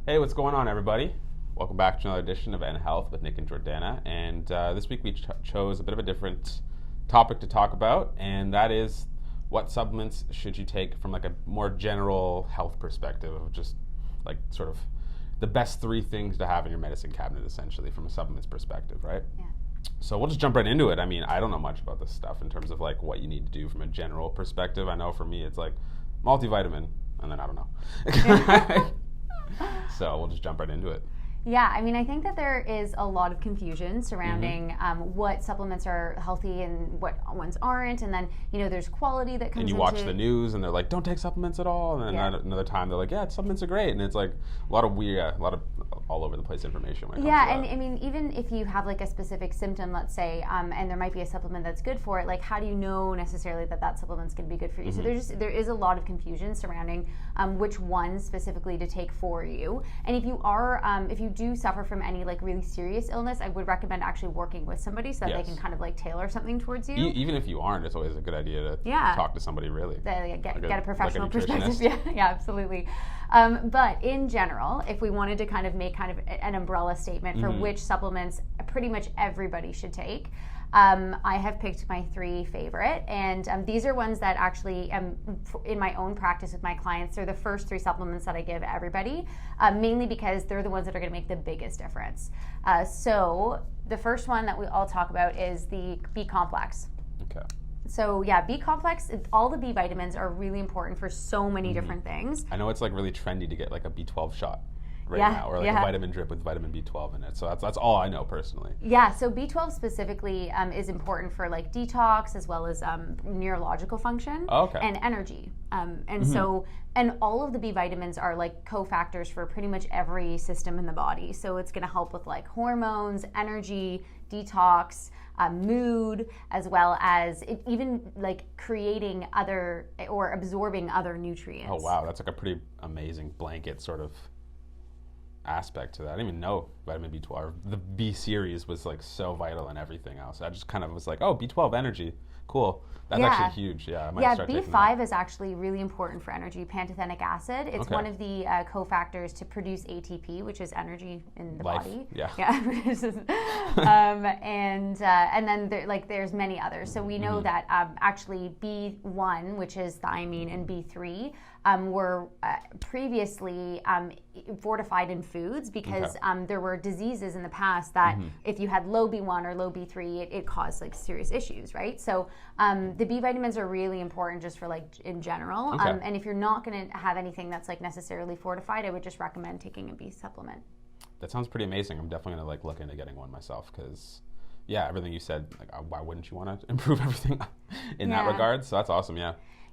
Hey, what's going on, everybody? Welcome back to another edition of N Health with Nick and Jiordana. And this week we chose a bit of a different topic to talk about, and that is what supplements should you take from like a more general health perspective of just like sort of the best three things to have in your medicine cabinet, essentially, from a supplements perspective, right? Yeah. So we'll just jump right into it. I mean, I don't know much about this stuff in terms of like what you need to do from a general perspective. I know for me it's like multivitamin, and then I don't know. So we'll just jump right into it. Yeah, I mean, I think that there is a lot of confusion surrounding what supplements are healthy and what ones aren't, and then, you know, there's quality that comes And you watch the news and they're like, don't take supplements at all, and then another time they're like, yeah, supplements are great, and it's like a lot of all over the place information when it comes to that. And I mean, even if you have like a specific symptom, let's say, and there might be a supplement that's good for it, like how do you know necessarily that that supplement's going to be good for you? So there is a lot of confusion surrounding which ones specifically to take for you. And if you do suffer from any like really serious illness, I would recommend actually working with somebody so that they can kind of like tailor something towards you. Even if you aren't, it's always a good idea to talk to somebody really. Get a professional perspective. Yeah, absolutely. But in general, if we wanted to kind of make kind of an umbrella statement for which supplements pretty much everybody should take, I have picked my three favorite, and these are ones that actually, in my own practice with my clients, they're the first three supplements that I give everybody, mainly because they're the ones that are going to make the biggest difference. So the first one that we all talk about is the B complex. Okay. So yeah, B complex, all the B vitamins are really important for so many different things. I know it's like really trendy to get like a B12 shot now, or like a vitamin drip with vitamin B12 in it. So that's all I know personally. Yeah, so B12 specifically is important for like detox as well as neurological function and energy. And all of the B vitamins are like cofactors for pretty much every system in the body. So it's going to help with like hormones, energy, detox, mood, as well as even like creating other or absorbing other nutrients. Oh wow, that's like a pretty amazing blanket sort of aspect to that. I didn't even know vitamin B12, the B series was like so vital in everything else. I just kind of was like, oh, B12 energy, cool. That's actually huge. Yeah, I might start taking B5 that. is actually really important for energy. Pantothenic acid. It's one of the cofactors to produce ATP, which is energy in the body. Yeah. And then there's many others. So we know that actually B1, which is thiamine, and B3 were previously fortified in foods because there were diseases in the past that if you had low B1 or low B3, it caused like serious issues, right? So the B vitamins are really important just for like in general. And if you're not going to have anything that's like necessarily fortified, I would just recommend taking a B supplement. That sounds pretty amazing. I'm definitely going to like look into getting one myself because everything you said, like why wouldn't you want to improve everything in that regard? So that's awesome.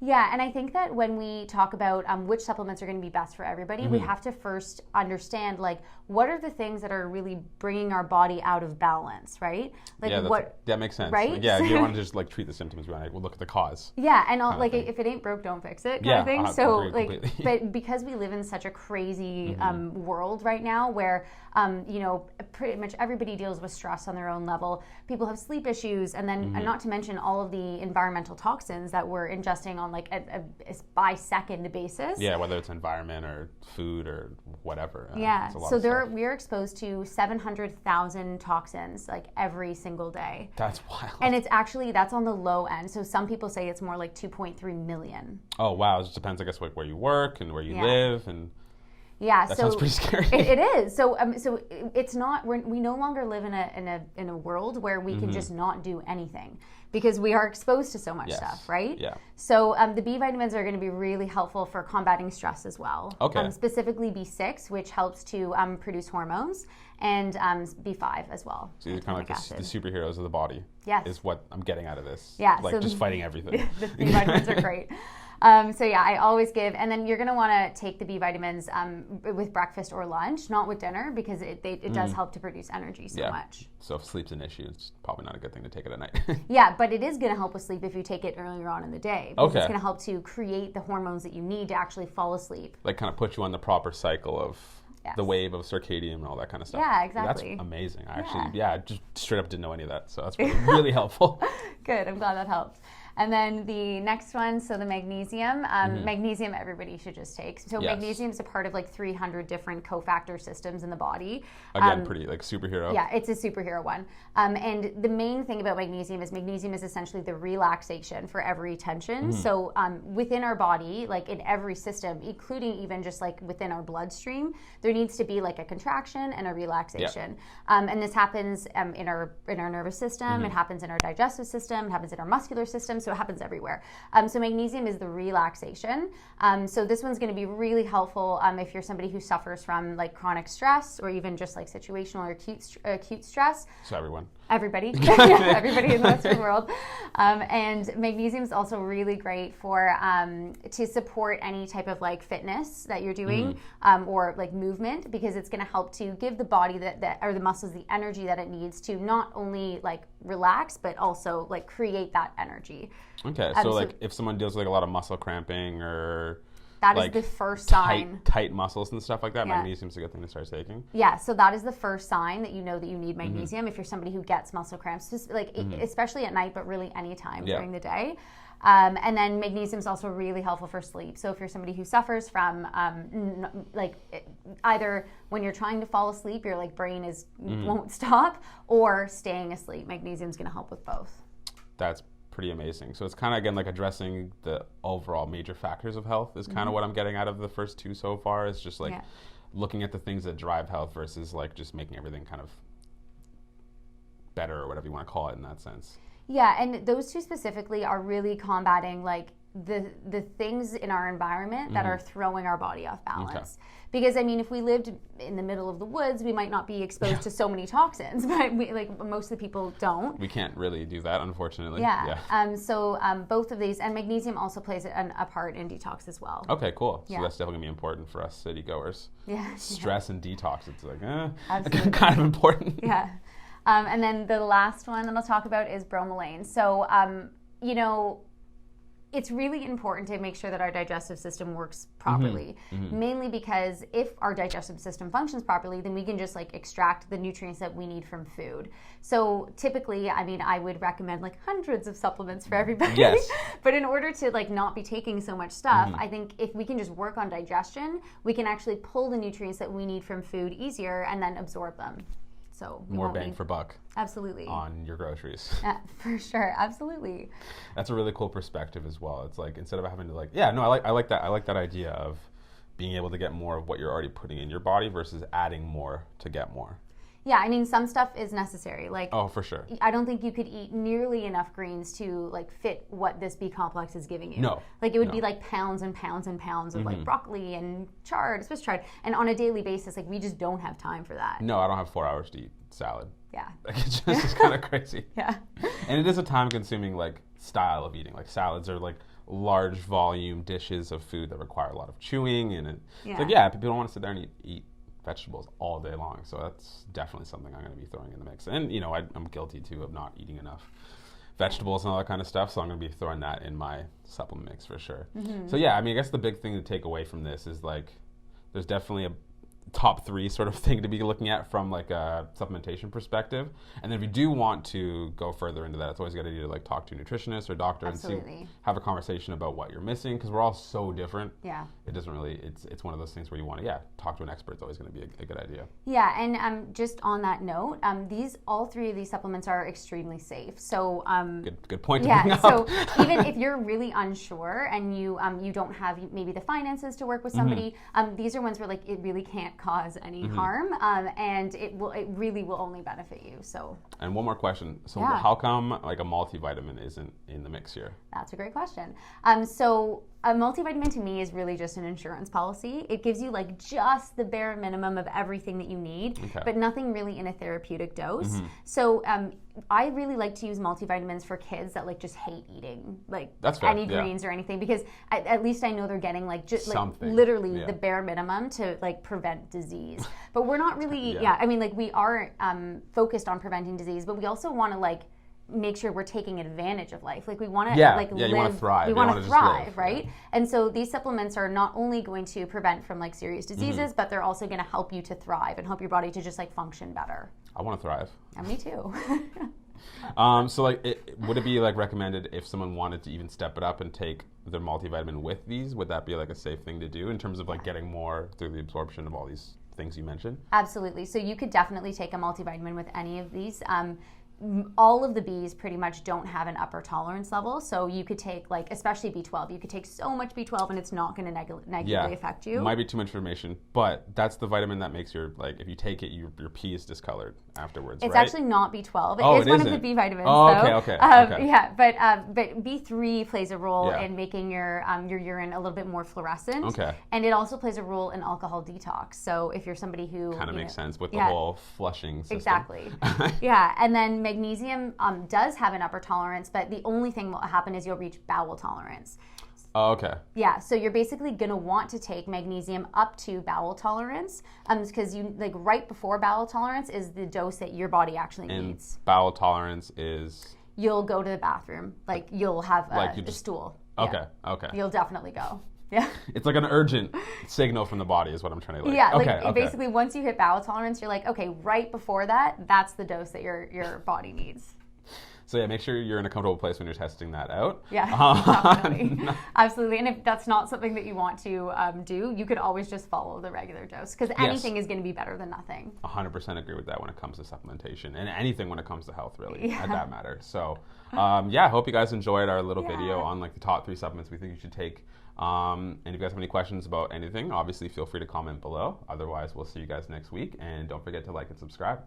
Yeah, and I think that when we talk about which supplements are going to be best for everybody, we have to first understand like what are the things that are really bringing our body out of balance, right? Like that makes sense. Right? Like, you don't want to just like treat the symptoms. We'll look at the cause. Yeah, and like if it ain't broke, don't fix it kind of thing. So agree completely. But because we live in such a crazy world right now where pretty much everybody deals with stress on their own level. People have sleep issues, and then not to mention all of the environmental toxins that we're ingesting on like a by second basis. Yeah, whether it's environment or food or whatever. Yeah, so we're exposed to 700,000 toxins like every single day. That's wild. And it's actually, that's on the low end. So some people say it's more like 2.3 million. Oh wow, it just depends, I guess, like where you work and where you live and. Yeah, that sounds pretty scary. It is. So it's not. We no longer live in a world where we can just not do anything because we are exposed to so much stuff, right? Yeah. So the B vitamins are going to be really helpful for combating stress as well. Okay. Specifically B6, which helps to produce hormones, and B5 as well. So these are kind of like the superheroes of the body. Yes. Is what I'm getting out of this. Yeah. Like so just fighting everything. The B vitamins are great. I always give, and then you're going to want to take the B vitamins with breakfast or lunch, not with dinner, because it does help to produce energy so much. So if sleep's an issue, it's probably not a good thing to take it at night. Yeah, but it is going to help with sleep if you take it earlier on in the day. Because it's going to help to create the hormones that you need to actually fall asleep. Like kind of put you on the proper cycle of the wave of circadian and all that kind of stuff. Yeah, exactly. That's amazing. I actually, just straight up didn't know any of that. So that's really helpful. Good. I'm glad that helped. And then the next one, so the magnesium. Magnesium everybody should just take. So magnesium is a part of like 300 different cofactor systems in the body. Again, pretty like superhero. Yeah, it's a superhero one. And the main thing about magnesium is essentially the relaxation for every tension. So within our body, like in every system, including even just like within our bloodstream, there needs to be like a contraction and a relaxation. And this happens in our nervous system. It happens in our digestive system. It happens in our muscular system. So it happens everywhere. So magnesium is the relaxation. So this one's going to be really helpful if you're somebody who suffers from like chronic stress or even just like situational or acute stress. So everybody everybody in the Western world. And magnesium is also really great for to support any type of like fitness that you're doing or like movement, because it's going to help to give the body that or the muscles the energy that it needs to not only like relax but also like create that energy. Okay, so like if someone deals with like a lot of muscle cramping or that like is the first sign. Tight muscles and stuff like that. Magnesium's a good thing to start taking. Yeah, so that is the first sign that you know that you need magnesium if you're somebody who gets muscle cramps, just like especially at night, but really any time during the day. And then magnesium is also really helpful for sleep. So if you're somebody who suffers from either when you're trying to fall asleep, your like brain won't stop, or staying asleep, magnesium is going to help with both. That's pretty amazing. So it's kind of, again, like addressing the overall major factors of health is kind of what I'm getting out of the first two so far. It's just like looking at the things that drive health versus like just making everything kind of better or whatever you want to call it in that sense. Yeah, and those two specifically are really combating like the things in our environment that are throwing our body off balance. Okay. Because I mean, if we lived in the middle of the woods, we might not be exposed to so many toxins, but most of the people don't. We can't really do that, unfortunately. So both of these, and magnesium also plays a part in detox as well. Okay, cool. So that's definitely gonna be important for us city goers. Yeah. Stress and detox, it's like Absolutely. kind of important. Yeah. And then the last one that I'll talk about is bromelain. So, it's really important to make sure that our digestive system works properly, mainly because if our digestive system functions properly, then we can just like extract the nutrients that we need from food. So typically, I mean, I would recommend like hundreds of supplements for everybody. Yes. But in order to like not be taking so much stuff, I think if we can just work on digestion, we can actually pull the nutrients that we need from food easier and then absorb them. So more bang for buck. Absolutely. On your groceries. For sure. Absolutely. That's a really cool perspective as well. It's like instead of having to I like that idea of being able to get more of what you're already putting in your body versus adding more to get more. Yeah, I mean, some stuff is necessary. Like, oh, for sure. I don't think you could eat nearly enough greens to like fit what this B complex is giving you. No. Like it would be like pounds and pounds and pounds of like broccoli and Swiss chard, and on a daily basis, like we just don't have time for that. No, I don't have 4 hours to eat salad. Yeah. Like it's kind of crazy. Yeah. And it is a time-consuming like style of eating. Like salads are like large volume dishes of food that require a lot of chewing, and it's like people don't want to sit there and eat vegetables all day long, so that's definitely something I'm going to be throwing in the mix. And I'm guilty too of not eating enough vegetables and all that kind of stuff, so I'm going to be throwing that in my supplement mix for sure. So yeah, I mean, I guess the big thing to take away from this is like there's definitely a top 3 sort of thing to be looking at from like a supplementation perspective. And then if you do want to go further into that, it's always a good idea to like talk to a nutritionist or doctor and have a conversation about what you're missing, because we're all so different. Yeah. It doesn't really, it's one of those things where you want to, talk to an expert. It's always going to be a good idea. Yeah, and just on that note, all 3 of these supplements are extremely safe. So good point to bring up. So even if you're really unsure and you don't have maybe the finances to work with somebody, these are ones where like it really can't cause any harm, and it really will only benefit you. So. And one more question. So how come like a multivitamin isn't in the mix here? That's a great question. So a multivitamin to me is really just an insurance policy. It gives you like just the bare minimum of everything that you need, but nothing really in a therapeutic dose. So I really like to use multivitamins for kids that like just hate eating like any greens or anything, because at least I know they're getting like just like literally the bare minimum to like prevent disease. But we're not really I mean, like we are focused on preventing disease, but we also want to like make sure we're taking advantage of life. Like we want to live. You want to thrive. We want to thrive, right? Yeah. And so these supplements are not only going to prevent from like serious diseases, but they're also going to help you to thrive and help your body to just like function better. I want to thrive. Me too. So like, would it be like recommended if someone wanted to even step it up and take their multivitamin with these? Would that be like a safe thing to do in terms of like getting more through the absorption of all these things you mentioned? Absolutely. So you could definitely take a multivitamin with any of these. All of the Bs pretty much don't have an upper tolerance level, so you could take, like, especially B12, you could take so much B12 and it's not going to negatively affect you. Might be too much information, but that's the vitamin that makes your, like, if you take it, your pee is discolored afterwards, it's right? actually not B12. It is one isn't. of the B vitamins, though. Okay. Yeah, but B3 plays a role in making your urine a little bit more fluorescent. Okay. And it also plays a role in alcohol detox. So if you're somebody who kind of makes sense with the whole flushing system. Exactly. Yeah, and then magnesium does have an upper tolerance, but the only thing that will happen is you'll reach bowel tolerance. Oh, okay. Yeah, so you're basically going to want to take magnesium up to bowel tolerance, because you, like, right before bowel tolerance is the dose that your body actually needs. Bowel tolerance is? You'll go to the bathroom, like you'll have a stool. Okay, okay. You'll definitely go. Yeah. It's like an urgent signal from the body is what I'm trying to, like. Yeah, like basically once you hit bowel tolerance, you're like, okay, right before that, that's the dose that your body needs. So yeah, make sure you're in a comfortable place when you're testing that out. Yeah, definitely. Absolutely. And if that's not something that you want to do, you could always just follow the regular dose, because anything is going to be better than nothing. 100% agree with that when it comes to supplementation, and anything when it comes to health, really, at that matter. So I hope you guys enjoyed our little video on like the top 3 supplements we think you should take. And if you guys have any questions about anything, obviously feel free to comment below. Otherwise, we'll see you guys next week. And don't forget to like and subscribe.